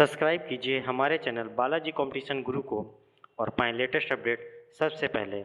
Subscribe कीजिए हमारे channel Balaji competition गुरु को और पाएं लेटेस्ट अपडेट सबसे पहले।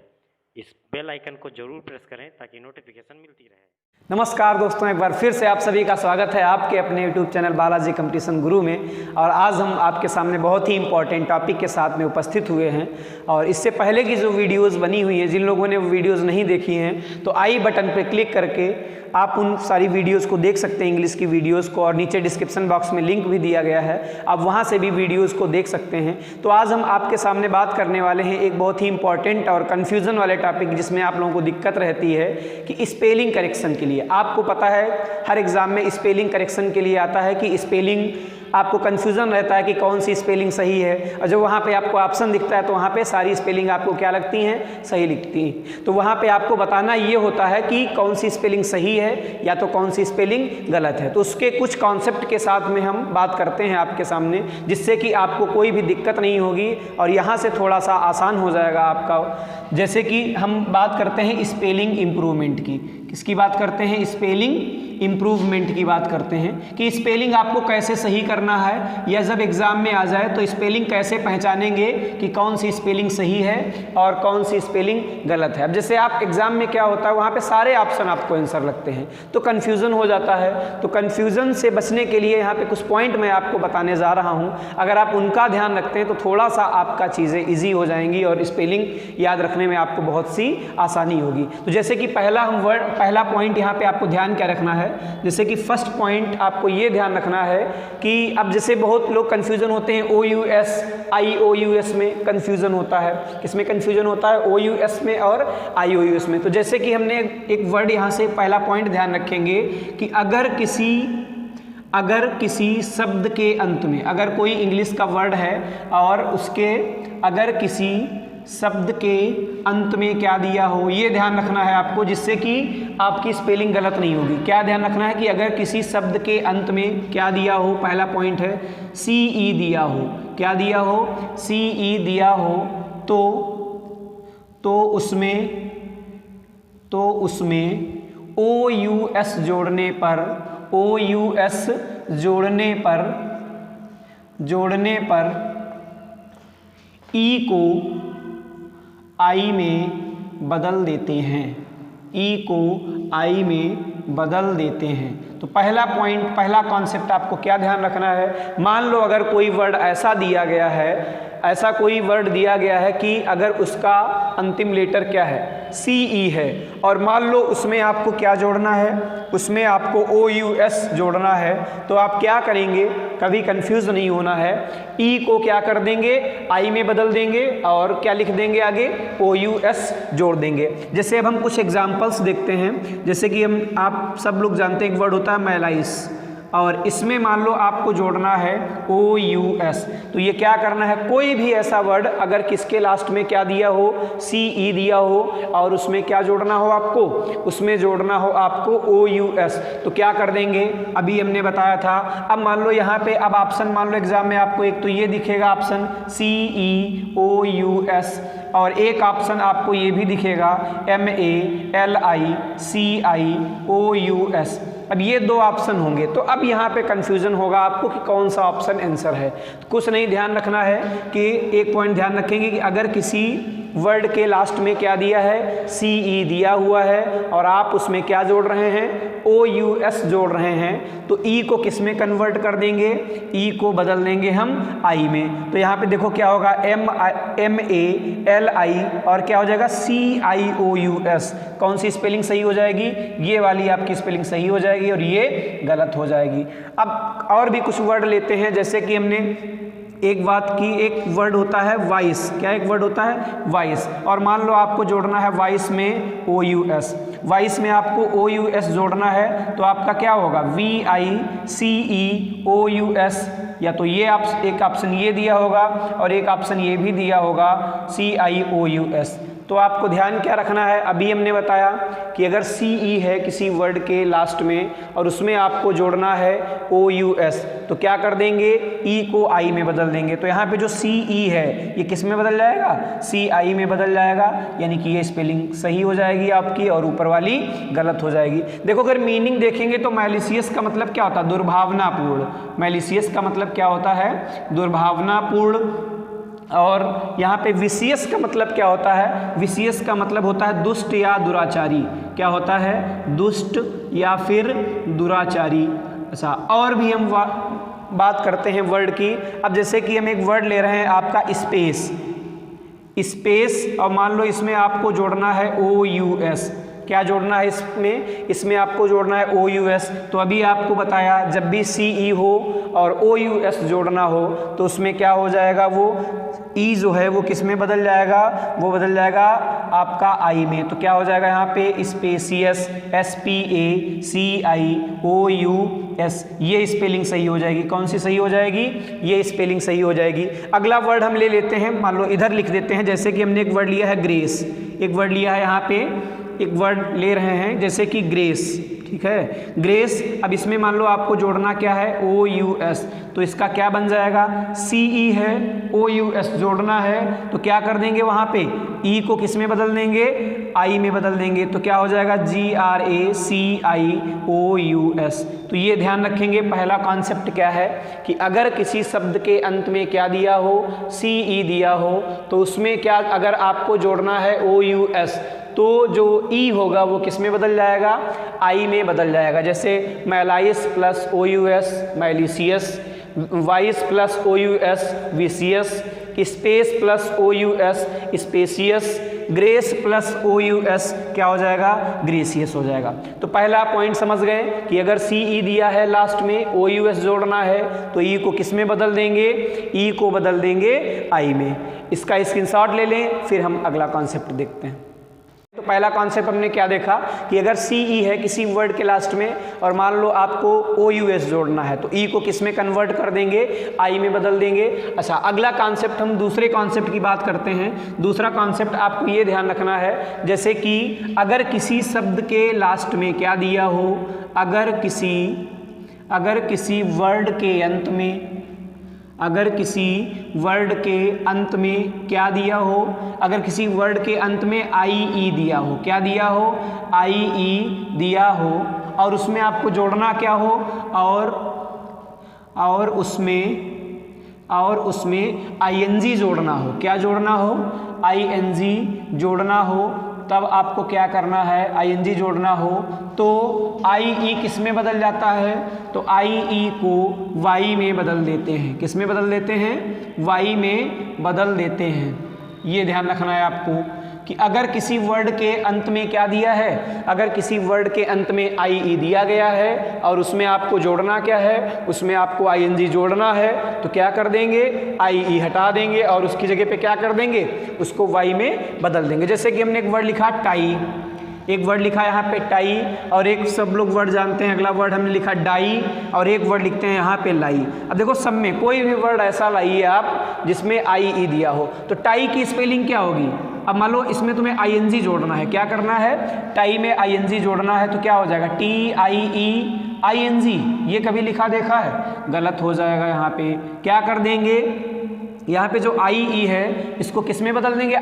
इस बेल आइकन को जरूर प्रेस करें ताकि नोटिफिकेशन मिलती रहे। नमस्कार दोस्तों, एक बार फिर से आप सभी का स्वागत है आपके अपने YouTube चैनल बालाजी कंपटीशन गुरु में। और आज हम आपके सामने बहुत ही इंपॉर्टेंट टॉपिक के साथ में उपस्थित हुए हैं। और इससे पहले की जो वीडियोस बनी हुई हैं, जिन लोगों ने वो वीडियोस नहीं देखी हैं तो आई बटन पर क्लिक करके आप उन सारी वीडियोस को देख सकते हैं, इंग्लिश की वीडियोस को, और नीचे डिस्क्रिप्शन बॉक्स में लिंक भी दिया गया है, आप वहां से भी वीडियोस को देख सकते हैं। तो आज हम आपके सामने बात करने वाले हैं एक बहुत ही इंपॉर्टेंट और कन्फ्यूज़न वाले टॉपिक, जिसमें आप लोगों को दिक्कत रहती है कि स्पेलिंग करेक्शन के लिए। आपको पता है हर एग्ज़ाम में स्पेलिंग करेक्शन के लिए आता है कि स्पेलिंग आपको कन्फ्यूज़न रहता है कि कौन सी स्पेलिंग सही है, और जब वहाँ पे आपको ऑप्शन दिखता है तो वहाँ पे सारी स्पेलिंग आपको क्या लगती हैं, सही लिखती हैं। तो वहाँ पे आपको बताना ये होता है कि कौन सी स्पेलिंग सही है या तो कौन सी स्पेलिंग गलत है। तो उसके कुछ कॉन्सेप्ट के साथ में हम बात करते हैं आपके सामने, जिससे कि आपको कोई भी दिक्कत नहीं होगी और यहाँ से थोड़ा सा आसान हो जाएगा आपका। जैसे कि हम बात करते हैं स्पेलिंग इम्प्रूवमेंट की। किसकी बात करते हैं? स्पेलिंग इम्प्रूवमेंट की बात करते हैं कि स्पेलिंग आपको कैसे सही करना है, या जब एग्ज़ाम में आ जाए तो स्पेलिंग कैसे पहचानेंगे कि कौन सी स्पेलिंग सही है और कौन सी स्पेलिंग गलत है। अब जैसे आप एग्ज़ाम में क्या होता है, वहाँ पे सारे ऑप्शन आपको आंसर लगते हैं तो कन्फ्यूज़न हो जाता है। तो कन्फ्यूज़न से बचने के लिए यहाँ पे कुछ पॉइंट मैं आपको बताने जा रहा हूँ। अगर आप उनका ध्यान रखते हैं तो थोड़ा सा आपका चीज़ें ईजी हो जाएंगी और स्पेलिंग याद रखने में आपको बहुत सी आसानी होगी। तो जैसे कि पहला पॉइंट यहाँ पे आपको ध्यान क्या रखना है, जैसे कि फर्स्ट पॉइंट आपको ये ध्यान रखना है कि अब जैसे बहुत लोग कंफ्यूजन होते हैं OUS IOUS में कंफ्यूजन होता है। किसमें कंफ्यूजन होता है? OUS में और IOUS में। तो जैसे कि हमने एक वर्ड यहाँ से पहला पॉइंट ध्यान रखेंगे कि अगर किसी शब्द के अंत में, अगर कोई इंग्लिश का वर्ड है और उसके अगर किसी शब्द के अंत में क्या दिया हो, ये ध्यान रखना है आपको, जिससे कि आपकी स्पेलिंग गलत नहीं होगी। क्या ध्यान रखना है कि अगर किसी शब्द के अंत में क्या दिया हो, पहला पॉइंट है CE दिया हो। क्या दिया हो? CE दिया हो तो उसमें OUS जोड़ने पर E को I में बदल देते हैं। E को I में बदल देते हैं। तो पहला पॉइंट, पहला कॉन्सेप्ट आपको क्या ध्यान रखना है, मान लो अगर कोई वर्ड ऐसा कोई वर्ड दिया गया है कि अगर उसका अंतिम लेटर क्या है, CE है, और मान लो उसमें आपको क्या जोड़ना है, उसमें आपको OUS जोड़ना है, तो आप क्या करेंगे, कभी कंफ्यूज नहीं होना है। E को क्या कर देंगे, I में बदल देंगे और क्या लिख देंगे आगे, OUS जोड़ देंगे। जैसे अब हम कुछ एग्जाम्पल्स देखते हैं। जैसे कि आप सब लोग जानते हैं एक वर्ड होता है मैलाइस, और इसमें मान लो आपको जोड़ना है OUS। तो ये क्या करना है, कोई भी ऐसा वर्ड अगर किसके लास्ट में क्या दिया हो, CE दिया हो, और उसमें क्या जोड़ना हो आपको, उसमें जोड़ना हो आपको OUS, तो क्या कर देंगे, अभी हमने बताया था। अब मान लो यहाँ पे अब ऑप्शन, मान लो एग्जाम में आपको एक तो ये दिखेगा ऑप्शन CE OUS, और एक ऑप्शन आपको ये भी दिखेगा MALICIOUS। अब ये दो ऑप्शन होंगे। तो अब यहाँ पे कंफ्यूजन होगा आपको कि कौन सा ऑप्शन आंसर है। तो कुछ नहीं, ध्यान रखना है कि एक पॉइंट ध्यान रखेंगे कि अगर किसी वर्ड के लास्ट में क्या दिया है, CE दिया हुआ है, और आप उसमें क्या जोड़ रहे हैं, OUS जोड़ रहे हैं, तो E को किस में कन्वर्ट कर देंगे, E को बदल देंगे हम I में। तो यहाँ पे देखो क्या होगा, MALI और क्या हो जाएगा CIOUS। कौन सी स्पेलिंग सही हो जाएगी, ये वाली आपकी स्पेलिंग सही हो जाएगी और ये गलत हो जाएगी। अब और भी कुछ वर्ड लेते हैं। जैसे कि हमने एक बात की, एक वर्ड होता है वॉइस। क्या एक वर्ड होता है? वॉइस, और मान लो आपको जोड़ना है वॉइस में OUS। वॉइस में आपको OUS जोड़ना है तो आपका क्या होगा, VICEOUS, या तो ये एक ऑप्शन ये दिया होगा और एक ऑप्शन ये भी दिया होगा CIOUS। तो आपको ध्यान क्या रखना है, अभी हमने बताया कि अगर CE है किसी वर्ड के लास्ट में और उसमें आपको जोड़ना है OUS, तो क्या कर देंगे, E को I में बदल देंगे। तो यहाँ पे जो CE है ये किस में बदल जाएगा, CI में बदल जाएगा, यानी कि ये स्पेलिंग सही हो जाएगी आपकी और ऊपर वाली गलत हो जाएगी। देखो अगर मीनिंग देखेंगे तो मैलिशियस का मतलब क्या होता है, दुर्भावनापूर्ण। मैलिशियस का मतलब क्या होता है, दुर्भावनापूर्ण। और यहाँ पे विशियस का मतलब क्या होता है, विशियस का मतलब होता है दुष्ट या दुराचारी। क्या होता है, दुष्ट या फिर दुराचारी। अच्छा, और भी हम बात करते हैं वर्ड की। अब जैसे कि हम एक वर्ड ले रहे हैं आपका स्पेस, स्पेस, और मान लो इसमें आपको जोड़ना है OUS। क्या जोड़ना है इसमें आपको जोड़ना है OUS। तो अभी आपको बताया जब भी CE हो और OUS जोड़ना हो तो उसमें क्या हो जाएगा, वो E जो है वो किस में बदल जाएगा, वो बदल जाएगा आपका I में। तो क्या हो जाएगा यहाँ पे स्पेसियस, SPACIOUS, ये स्पेलिंग सही हो जाएगी। कौन सी सही हो जाएगी, ये स्पेलिंग सही हो जाएगी। अगला वर्ड हम ले लेते हैं, मान लो इधर लिख देते हैं, जैसे कि हमने एक वर्ड लिया है ग्रेस, एक वर्ड लिया है यहाँ पे, एक वर्ड ले रहे हैं जैसे कि ग्रेस, ठीक है, ग्रेस। अब इसमें मान लो आपको जोड़ना क्या है, OUS, तो इसका क्या बन जाएगा, CE है, OUS जोड़ना है, तो क्या कर देंगे वहाँ पे E को किस में बदल देंगे, I में बदल देंगे। तो क्या हो जाएगा, GRACIOUS। तो ये ध्यान रखेंगे, पहला कॉन्सेप्ट क्या है कि अगर किसी शब्द के अंत में क्या दिया हो, CE दिया हो, तो उसमें क्या अगर आपको जोड़ना है OUS, तो जो E होगा वो किस में बदल जाएगा, I में बदल जाएगा। जैसे malice plus OUS malicious, vice plus OUS vicious, space plus OUS spacious, grace plus OUS क्या हो जाएगा, ग्रेसियस हो जाएगा। तो पहला पॉइंट समझ गए कि अगर CE दिया है लास्ट में, OUS जोड़ना है, तो E को किस में बदल देंगे, E को बदल देंगे I में। इसका स्क्रीनशॉट ले लें, फिर हम अगला कॉन्सेप्ट देखते हैं। तो पहला कॉन्सेप्ट हमने क्या देखा कि अगर CE है किसी वर्ड के लास्ट में और मान लो आपको OUS जोड़ना है, तो E को किस में कन्वर्ट कर देंगे, I में बदल देंगे। अच्छा, अगला कॉन्सेप्ट हम दूसरे कॉन्सेप्ट की बात करते हैं। दूसरा कॉन्सेप्ट आपको ये ध्यान रखना है, जैसे कि अगर किसी शब्द के लास्ट में क्या दिया हो, अगर किसी वर्ड के अंत में, अगर किसी वर्ड के अंत में क्या दिया हो, अगर किसी वर्ड के अंत में IE दिया हो, क्या दिया हो, IE दिया हो, और उसमें आपको जोड़ना क्या हो, और उसमें ING जोड़ना हो, क्या जोड़ना हो, ING जोड़ना हो, तब आपको क्या करना है, ING जोड़ना हो, तो IE किस में बदल जाता है, तो IE को Y में बदल देते हैं। किस में बदल देते हैं, Y में बदल देते हैं। ये ध्यान रखना है आपको कि अगर किसी वर्ड के अंत में क्या दिया है, अगर किसी वर्ड के अंत में IE दिया गया है और उसमें आपको जोड़ना क्या है, उसमें आपको ING जोड़ना है, तो क्या कर देंगे, IE हटा देंगे और उसकी जगह पे क्या कर देंगे, उसको Y में बदल देंगे। जैसे कि हमने एक वर्ड लिखा टाई, एक वर्ड लिखा यहाँ पे टाई, और एक सब लोग वर्ड जानते हैं, अगला वर्ड हमने लिखा डाई, और एक वर्ड लिखते हैं यहाँ पे लाई। अब देखो सब में कोई भी वर्ड ऐसा लाइए आप जिसमें IE दिया हो, तो टाई की स्पेलिंग क्या होगी। अब मान लो इसमें तुम्हें ING जोड़ना है, क्या करना है, टाई में ING जोड़ना है, तो क्या हो जाएगा, TIEING। ये कभी लिखा देखा है, गलत हो जाएगा। यहाँ पे क्या कर देंगे, यहाँ पे जो IE है इसको किस में बदल देंगे,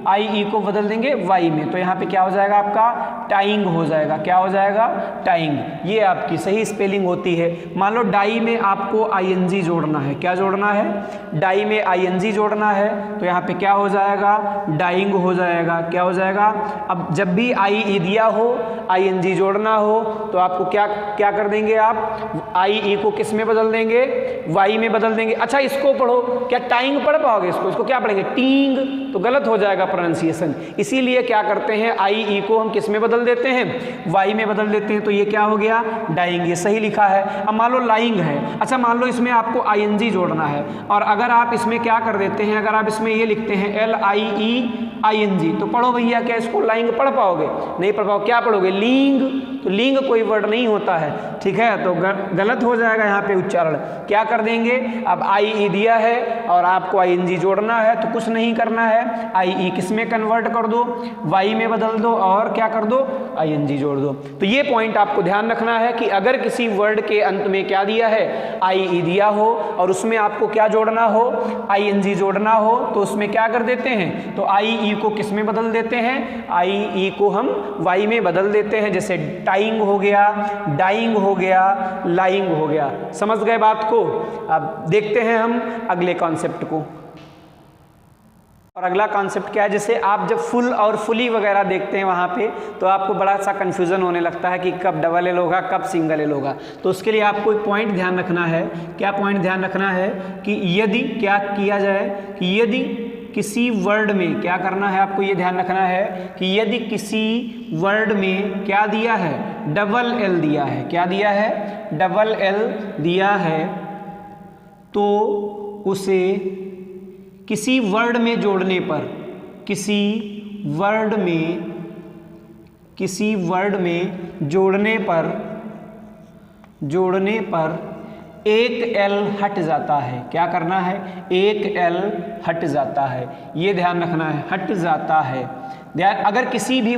IE को बदल देंगे Y में। तो यहाँ पे क्या हो जाएगा आपका, टाइंग हो जाएगा। क्या हो जाएगा, टाइंग। ये आपकी सही स्पेलिंग होती है। मान लो डाई में आपको ING जोड़ना है, क्या जोड़ना है, डाई में ING जोड़ना है, तो यहाँ पे क्या हो जाएगा, डाइंग हो जाएगा। क्या हो जाएगा, अब जब भी IE दिया हो, ING जोड़ना हो, तो आपको क्या कर देंगे, आप IE को किस में बदल देंगे, Y में बदल देंगे। अच्छा, इसको पढ़ो, क्या टाइंग पढ़ पाओगे, इसको क्या पढ़ेंगे, टींग, तो गलत हो जाएगा प्रोनाउंसिएशन। इसीलिए क्या करते हैं, IE को हम किस में बदल देते हैं, Y में बदल देते हैं, तो ये क्या हो गया, डाइंग। ये सही लिखा है। अब मान लो लाइंग है, अच्छा मान लो इसमें आपको ING जोड़ना है, और अगर आप इसमें क्या कर देते हैं, अगर आप इसमें ये लिखते हैं LIEING, तो पढ़ो भैया, क्या इसको लाइंग पढ़ पाओगे, नहीं पढ़ पाओगे। क्या पढ़ोगे, लींग, तो लींग कोई वर्ड नहीं होता है, ठीक है, तो गलत हो जाएगा यहाँ पे उच्चारण। क्या कर देंगे, अब IE दिया है और आपको ING जोड़ना है, तो कुछ नहीं करना है, IE किस में कन्वर्ट कर दो, वाई में बदल दो और क्या कर दो, आईएनजी जोड़ दो। तो ये पॉइंट आपको ध्यान रखना है कि अगर किसी वर्ड के अंत में क्या दिया है, आईई दिया हो और उसमें आपको क्या जोड़ना हो, आईएनजी जोड़ना हो, तो उसमें क्या कर देते हैं, तो आईई को किस में बदल देते हैं, आईई को हम वाई में बदल देते हैं। जैसे टाइंग हो गया, डाइंग हो गया, लाइंग हो गया। समझ गए बात को। अब देखते हैं हम अगले कॉन्सेप्ट को। और अगला कॉन्सेप्ट क्या है, जैसे आप जब फुल और फुली वगैरह देखते हैं वहाँ पे, तो आपको बड़ा सा कन्फ्यूज़न होने लगता है कि कब डबल एल होगा, कब सिंगल एल होगा। तो उसके लिए आपको एक पॉइंट ध्यान रखना है। क्या पॉइंट ध्यान रखना है कि यदि क्या किया जाए कि यदि किसी वर्ड में क्या करना है, आपको ये ध्यान रखना है कि यदि किसी वर्ड में क्या दिया है, डबल एल दिया है, क्या दिया है, डबल एल दिया है, तो उसे किसी वर्ड में जोड़ने पर, किसी वर्ड में जोड़ने पर एक एल हट जाता है। क्या करना है, एक एल हट जाता है। ये ध्यान रखना है, हट जाता है। ध्यान, अगर किसी भी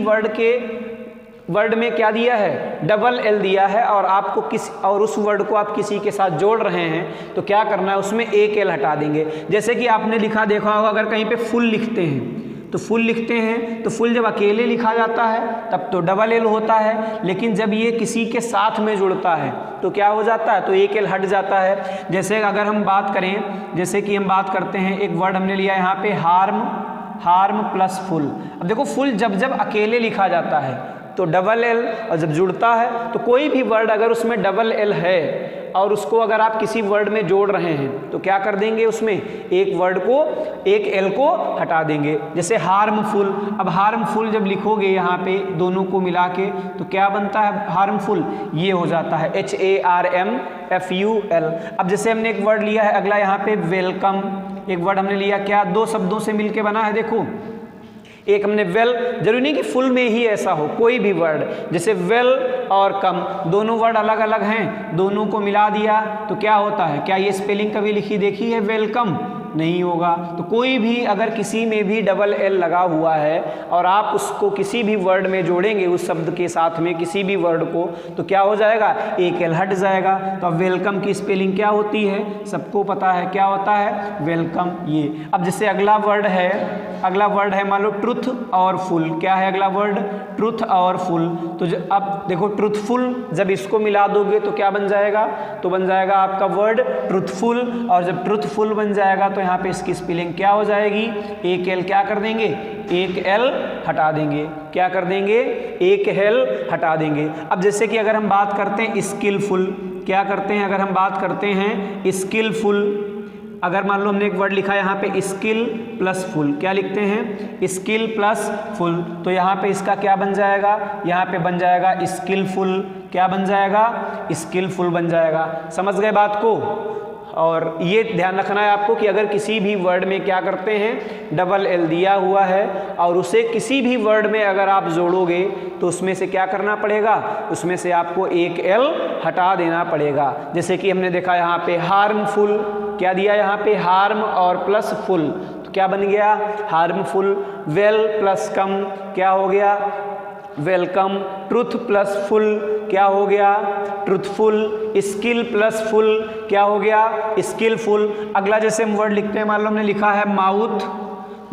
वर्ड में क्या दिया है, डबल एल दिया है और आपको और उस वर्ड को आप किसी के साथ जोड़ रहे हैं, तो क्या करना है, उसमें एक एल हटा देंगे। जैसे कि आपने देखा होगा, अगर कहीं पे फुल लिखते हैं तो फुल लिखते हैं तो फुल जब अकेले लिखा जाता है तब तो डबल एल होता है, लेकिन जब ये किसी के साथ में जुड़ता है तो क्या हो जाता है, तो एक एल हट जाता है। जैसे अगर हम बात करें, जैसे कि हम बात करते हैं, एक वर्ड हमने लिया यहाँ पे हार्म प्लस फुल। अब देखो, फुल जब अकेले लिखा जाता है तो डबल एल, और जब जुड़ता है तो कोई भी वर्ड अगर उसमें डबल एल है और उसको अगर आप किसी वर्ड में जोड़ रहे हैं तो क्या कर देंगे, उसमें एक वर्ड को, एक एल को हटा देंगे। जैसे हार्मफुल, अब हार्मफुल जब लिखोगे यहाँ पे दोनों को मिला के तो क्या बनता है, हार्मफुल, ये हो जाता है HARMFUL। अब जैसे हमने एक वर्ड लिया है अगला यहाँ पे वेलकम, एक वर्ड हमने लिया क्या, दो शब्दों से मिलके बना है। देखो, एक हमने वेल, जरूरी नहीं कि फुल में ही ऐसा हो, कोई भी वर्ड, जैसे वेल और कम, दोनों वर्ड अलग अलग हैं, दोनों को मिला दिया तो क्या होता है, क्या ये स्पेलिंग कभी लिखी देखी है, वेलकम, नहीं होगा। तो कोई भी अगर किसी में भी डबल एल लगा हुआ है और आप उसको किसी भी वर्ड में जोड़ेंगे, उस शब्द के साथ में किसी भी वर्ड को, तो क्या हो जाएगा, एक एल हट जाएगा। तो अब वेलकम की स्पेलिंग क्या होती है, सबको पता है, क्या होता है, वेलकम। ये अब जैसे अगला वर्ड है मान लो ट्रुथ और फुल। क्या है अगला वर्ड, ट्रुथ और फुल। तो अब देखो, ट्रुथफुल जब इसको मिला दोगे तो क्या बन जाएगा, तो बन जाएगा आपका वर्ड ट्रुथफुल। और जब ट्रुथफुल बन जाएगा तो यहाँ पे इसकी स्पेलिंग क्या हो जाएगी, एक एल क्या कर देंगे, एक एल हटा देंगे। क्या कर देंगे, एक एल हटा देंगे। अब जैसे कि अगर हम बात करते हैं स्किलफुल, क्या करते हैं, अगर हम बात करते हैं स्किलफुल, अगर मान लो हमने एक वर्ड लिखा है यहाँ पे स्किल प्लस फुल, क्या लिखते हैं, स्किल प्लस फुल, तो यहाँ पे इसका क्या बन जाएगा, यहाँ पे बन जाएगा स्किलफुल। क्या बन जाएगा, स्किलफुल बन जाएगा। समझ गए बात को। और ये ध्यान रखना है आपको कि अगर किसी भी वर्ड में क्या करते हैं, डबल एल दिया हुआ है और उसे किसी भी वर्ड में अगर आप जोड़ोगे तो उसमें से क्या करना पड़ेगा, उसमें से आपको एक एल हटा देना पड़ेगा। जैसे कि हमने देखा यहाँ पे हार्मफुल, क्या दिया यहाँ पे, हार्म और प्लस फुल, तो क्या बन गया, हार्मफुल। वेल प्लस कम, क्या हो गया, वेलकम। ट्रुथ प्लस फुल, क्या हो गया, ट्रुथफुल। स्किल प्लस फुल, क्या हो गया, स्किलफुल। अगला जैसे हम वर्ड लिखते हैं, मान लो हमने लिखा है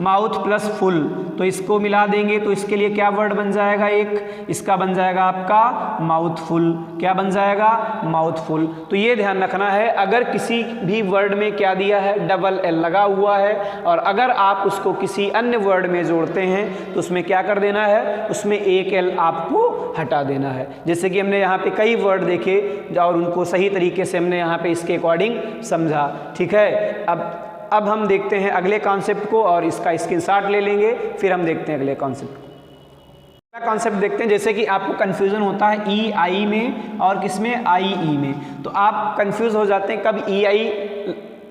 माउथ प्लस फुल, तो इसको मिला देंगे तो इसके लिए क्या वर्ड बन जाएगा, एक, इसका बन जाएगा आपका माउथफुल। क्या बन जाएगा, माउथफुल। तो ये ध्यान रखना है, अगर किसी भी वर्ड में क्या दिया है, डबल एल लगा हुआ है और अगर आप उसको किसी अन्य वर्ड में जोड़ते हैं तो उसमें क्या कर देना है, उसमें एक एल आपको हटा देना है। जैसे कि हमने यहाँ पे कई वर्ड देखे और उनको सही तरीके से हमने यहाँ पे इसके अकॉर्डिंग समझा। ठीक है, अब हम देखते हैं अगले कॉन्सेप्ट को और इसका स्क्रीनशॉट ले लेंगे, फिर हम देखते हैं अगले कॉन्सेप्ट को। अगला कॉन्सेप्ट देखते हैं, जैसे कि आपको कन्फ्यूज़न होता है ई आई में और किसमें, आई ई में, तो आप कन्फ्यूज़ हो जाते हैं कब ई आई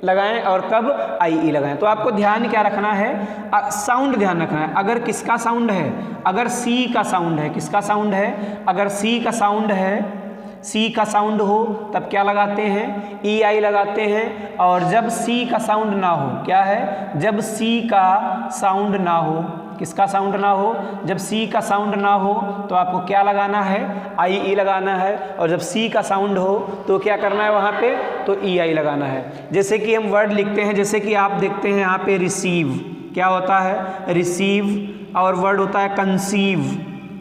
लगाएं और कब आई ई लगाएं। तो आपको ध्यान क्या रखना है, साउंड ध्यान रखना है। अगर किसका साउंड है, अगर सी का साउंड है, किसका साउंड है, अगर सी का साउंड है, सी का साउंड हो तब क्या लगाते हैं, ई आई लगाते हैं। और जब सी का साउंड ना हो, क्या है, जब सी का साउंड ना हो किसका साउंड ना हो? जब सी का साउंड ना हो तो आपको क्या लगाना है? आई ई लगाना है। और जब सी का साउंड हो तो क्या करना है वहाँ पे? तो ई आई लगाना है। जैसे कि हम वर्ड लिखते हैं, जैसे कि आप देखते हैं यहाँ पे रिसीव, क्या होता है? रिसीव। और वर्ड होता है कंसीव,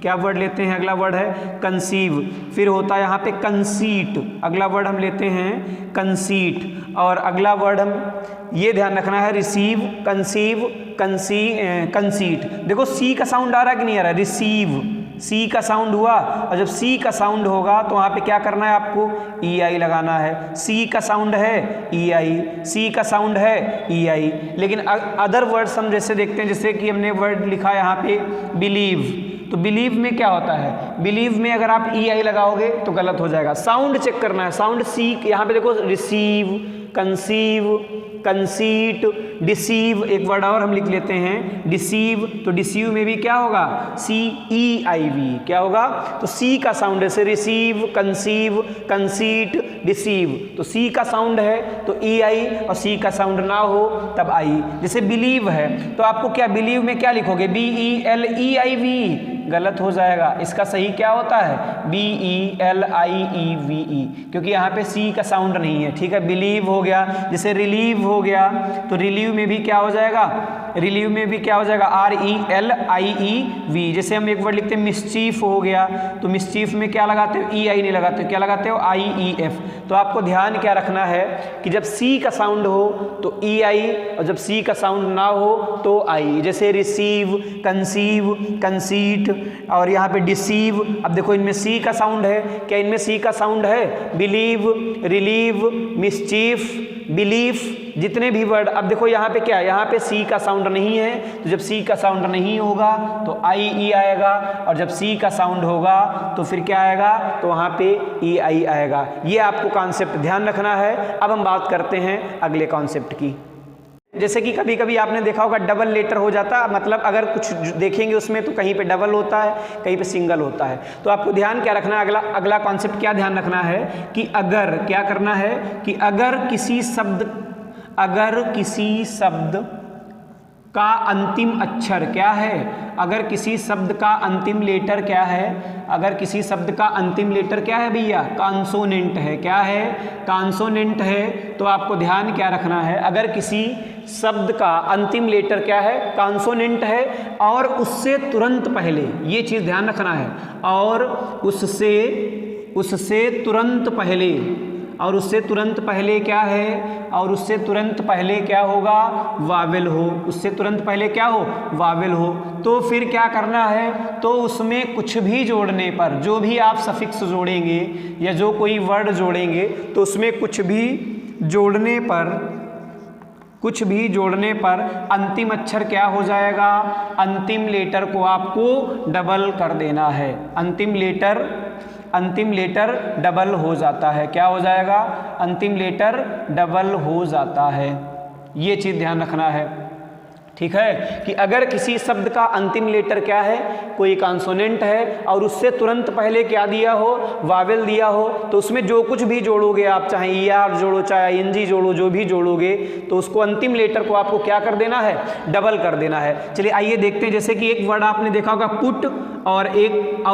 क्या वर्ड लेते हैं? अगला वर्ड है कंसीव। फिर होता है यहाँ पे कंसीट, अगला वर्ड हम लेते हैं कंसीट। और अगला वर्ड हम ये ध्यान रखना है, रिसीव, कंसीव, कंसीट। देखो सी का साउंड आ रहा है कि नहीं आ रहा? रिसीव, सी का साउंड हुआ, और जब सी का साउंड होगा तो वहाँ पे क्या करना है आपको? ई आई लगाना है। सी का साउंड है ई आई, सी का साउंड है ई आई। लेकिन अदर वर्ड्स हम जैसे देखते हैं, जैसे कि हमने वर्ड लिखा यहाँ पे बिलीव, तो बिलीव में क्या होता है? बिलीव में अगर आप ई आई लगाओगे तो गलत हो जाएगा। साउंड चेक करना है, साउंड सी, यहाँ पे देखो रिसीव, कंसीव, कंसीट, डिसीव। एक वर्ड और हम लिख लेते हैं डिसीव, तो डिसीव में भी क्या होगा? सी ई आई वी, क्या होगा? तो सी का साउंड है, रिसीव, कंसीव, कंसीट, डिसीव। तो सी का साउंड है तो ई आई, और सी का साउंड ना हो तब आई। जैसे बिलीव है तो आपको क्या बिलीव में क्या लिखोगे? B E L E I V, गलत हो जाएगा। इसका सही क्या होता है? B E L I E V E, क्योंकि यहाँ पे सी का साउंड नहीं है। ठीक है, बिलीव हो गया। जैसे रिलीव हो गया, तो रिलीव में भी क्या हो जाएगा? रिलीव में भी क्या हो जाएगा? R E L I E we. जैसे हम एक वर्ड लिखते हैं मिसचीफ हो गया, तो मिसचीफ में क्या लगाते हो? ई आई नहीं लगाते हो, क्या लगाते हो? आई ई एफ। तो आपको ध्यान क्या रखना है कि जब सी का साउंड हो तो ई आई, और जब सी का साउंड ना हो तो आई। जैसे रिसीव, कंसीव, कंसीट, और यहाँ पे डिसीव। अब देखो इनमें सी का साउंड है, क्या इनमें सी का साउंड है? बिलीव, रिलीव, मिसचीफ, बिलीफ, जितने भी वर्ड। अब देखो यहाँ पे क्या है? यहाँ पे सी का साउंड नहीं है, तो जब सी का साउंड नहीं होगा तो आई ई आएगा, और जब सी का साउंड होगा तो फिर क्या आएगा? तो वहाँ पे ई आई आएगा। ये आपको कॉन्सेप्ट ध्यान रखना है। अब हम बात करते हैं अगले कॉन्सेप्ट की। जैसे कि कभी कभी आपने देखा होगा डबल लेटर हो जाता, मतलब अगर कुछ देखेंगे उसमें तो कहीं पे डबल होता है, कहीं पे सिंगल होता है। तो आपको ध्यान क्या रखना है? अगला कॉन्सेप्ट क्या ध्यान रखना है कि अगर क्या करना है कि अगर किसी शब्द का अंतिम अक्षर क्या है? अगर किसी शब्द का अंतिम लेटर क्या है? अगर किसी शब्द का अंतिम लेटर क्या है भैया? कॉन्सोनेंट है। क्या है? कॉन्सोनेंट है। तो आपको ध्यान क्या रखना है? अगर किसी शब्द का अंतिम लेटर क्या है? कॉन्सोनेंट है, और उससे तुरंत पहले, ये चीज़ ध्यान रखना है, और उससे तुरंत पहले, और उससे तुरंत पहले क्या है? और उससे तुरंत पहले क्या होगा? वावेल हो। उससे तुरंत पहले क्या हो? वावेल हो। तो फिर क्या करना है? तो उसमें कुछ भी जोड़ने पर, जो भी आप सफिक्स जोड़ेंगे या जो कोई वर्ड जोड़ेंगे, तो उसमें कुछ भी जोड़ने पर अंतिम अक्षर क्या हो जाएगा? अंतिम लेटर को आपको डबल कर देना है। अंतिम लेटर डबल हो जाता है। क्या हो जाएगा? अंतिम लेटर डबल हो जाता है। ये चीज़ ध्यान रखना है। ठीक है, कि अगर किसी शब्द का अंतिम लेटर क्या है? कोई कॉन्सोनेंट है, और उससे तुरंत पहले क्या दिया हो? वावेल दिया हो, तो उसमें जो कुछ भी जोड़ोगे आप, चाहे ई आर जोड़ो, चाहे एन जी जोड़ो, जो भी जोड़ोगे, तो उसको अंतिम लेटर को आपको क्या कर देना है? डबल कर देना है। चलिए आइए देखते हैं। जैसे कि एक वर्ड आपने देखा होगा पुट, और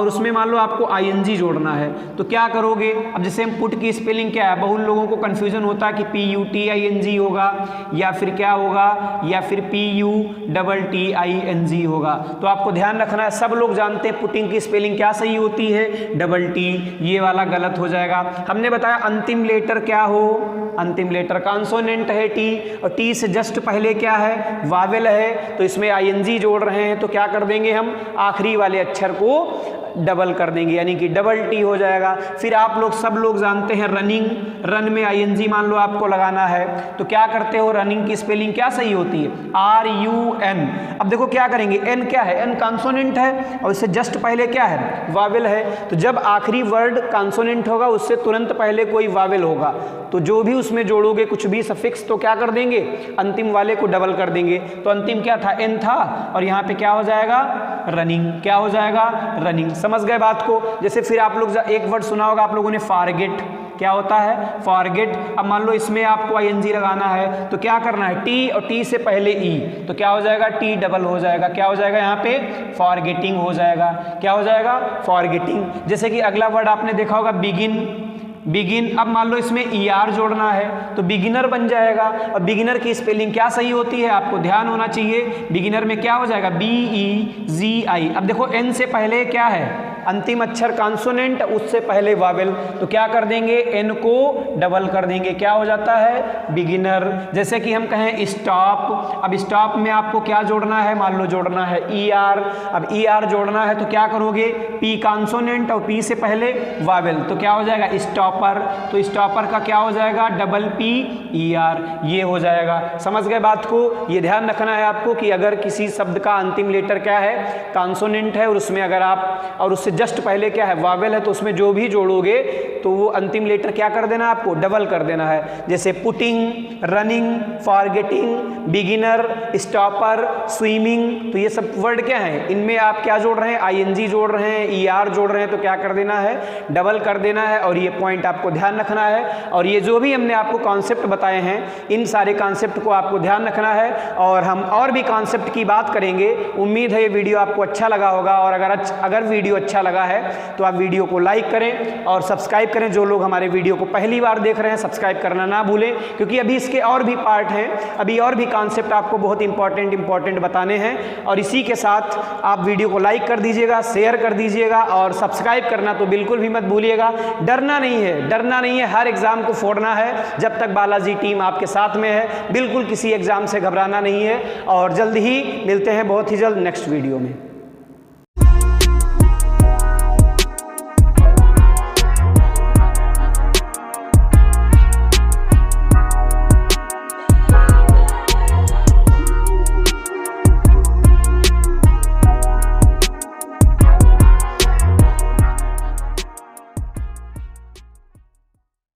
उसमें मान लो आपको आई एन जी जोड़ना है, तो क्या करोगे? अब जैसे हम पुट की स्पेलिंग क्या है? बहुत लोगों को कन्फ्यूजन होता है कि P U T I N G होगा, या फिर क्या होगा, या फिर P U double T I N G होगा। तो आपको ध्यान रखना है, सब लोग जानते हैं पुटिंग की स्पेलिंग क्या सही होती है? Double T. ये वाला गलत हो जाएगा। हमने बताया अंतिम लेटर क्या हो? अंतिम लेटर कॉन्सोनेंट है टी, और टी से जस्ट पहले क्या है? वावेल है। तो इसमें आई एन जी जोड़ रहे हैं, तो क्या कर देंगे हम? आखिरी वाले अक्षर को डबल कर देंगे, यानी कि डबल टी हो जाएगा। फिर आप लोग सब लोग जानते हैं रनिंग, रन में आई एन जी मान लो आपको लगाना है, तो क्या करते हो? रनिंग की स्पेलिंग क्या सही होती है? R U N. अब देखो क्या करेंगे? एन क्या है? एन कॉन्सोनेंट है, और इससे जस्ट पहले क्या है? वावेल है। तो जब आखिरी वर्ड कॉन्सोनेंट होगा, उससे तुरंत पहले कोई वावेल होगा, तो जो भी उसमें जोड़ोगे कुछ भी सफिक्स, तो क्या कर देंगे? अंतिम वाले को डबल कर देंगे। तो अंतिम क्या था? एन था, और यहाँ पे क्या हो जाएगा? रनिंग। क्या हो जाएगा? रनिंग। समझ गए बात को? जैसे फिर आप लोग एक वर्ड सुना होगा आप लोगों ने, फारगेट। क्या होता है फॉरगेट। अब मान लो इसमें आपको आईएनजी लगाना है तो क्या करना है टी और टी से पहले ई, तो क्या हो जाएगा टी डबल हो जाएगा, क्या हो जाएगा यहाँ पे फॉरगेटिंग हो जाएगा, क्या हो जाएगा फॉरगेटिंग। जैसे कि अगला वर्ड आपने देखा होगा बिगिन, अब मान लो इसमें ER जोड़ना है तो बिगिनर बन जाएगा। और बिगिनर की स्पेलिंग क्या सही होती है आपको ध्यान होना चाहिए, बिगिनर में क्या हो जाएगा BEGI। अब देखो N से पहले क्या है अंतिम अक्षर कॉन्सोनेंट, उससे पहले वावेल, तो क्या कर देंगे N को डबल कर देंगे, क्या हो जाता है बिगिनर। जैसे कि हम कहें स्टॉप, अब स्टॉप में आपको क्या जोड़ना है, मान लो जोड़ना है ER, अब ER जोड़ना है तो क्या करोगे P कॉन्सोनेंट और P से पहले वावेल, तो क्या हो जाएगा स्टॉपर, तो स्टॉपर का क्या हो जाएगा डबल PER, ये हो जाएगा। समझ गए बात को, ये ध्यान रखना है आपको कि अगर किसी शब्द का अंतिम लेटर क्या है कॉन्सोनेंट है और उसमें अगर आप और उससे जस्ट पहले क्या है वावेल है तो उसमें जो भी जोड़ोगे तो वो अंतिम लेटर क्या कर देना आपको डबल कर देना है। जैसे putting, running, forgetting, beginner, stopper, swimming, तो ये सब वर्ड क्या हैं, इनमें आप क्या जोड़ रहे हैं आईएनजी जोड़ रहे हैं, ER जोड़ रहे हैं, तो क्या कर देना है डबल कर देना है। और ये पॉइंट आपको ध्यान रखना है। और ये जो भी हमने आपको कॉन्सेप्ट बताए हैं इन सारे कॉन्सेप्ट को आपको ध्यान रखना है और हम और भी कॉन्सेप्ट की बात करेंगे। उम्मीद है ये वीडियो आपको अच्छा लगा होगा और अगर वीडियो अच्छा लगा है तो आप वीडियो को लाइक करें और सब्सक्राइब करें। जो लोग हमारे वीडियो को पहली बार देख रहे हैं सब्सक्राइब करना ना भूलें, क्योंकि अभी इसके और भी पार्ट हैं, अभी और भी कॉन्सेप्ट आपको बहुत इंपॉर्टेंट बताने हैं। और इसी के साथ आप वीडियो को लाइक कर दीजिएगा, शेयर कर दीजिएगा और सब्सक्राइब करना तो बिल्कुल भी मत भूलिएगा। डरना नहीं है, हर एग्जाम को फोड़ना है। जब तक बालाजी टीम आपके साथ में है बिल्कुल किसी एग्जाम से घबराना नहीं है। और जल्द ही मिलते हैं बहुत ही जल्द नेक्स्ट वीडियो में।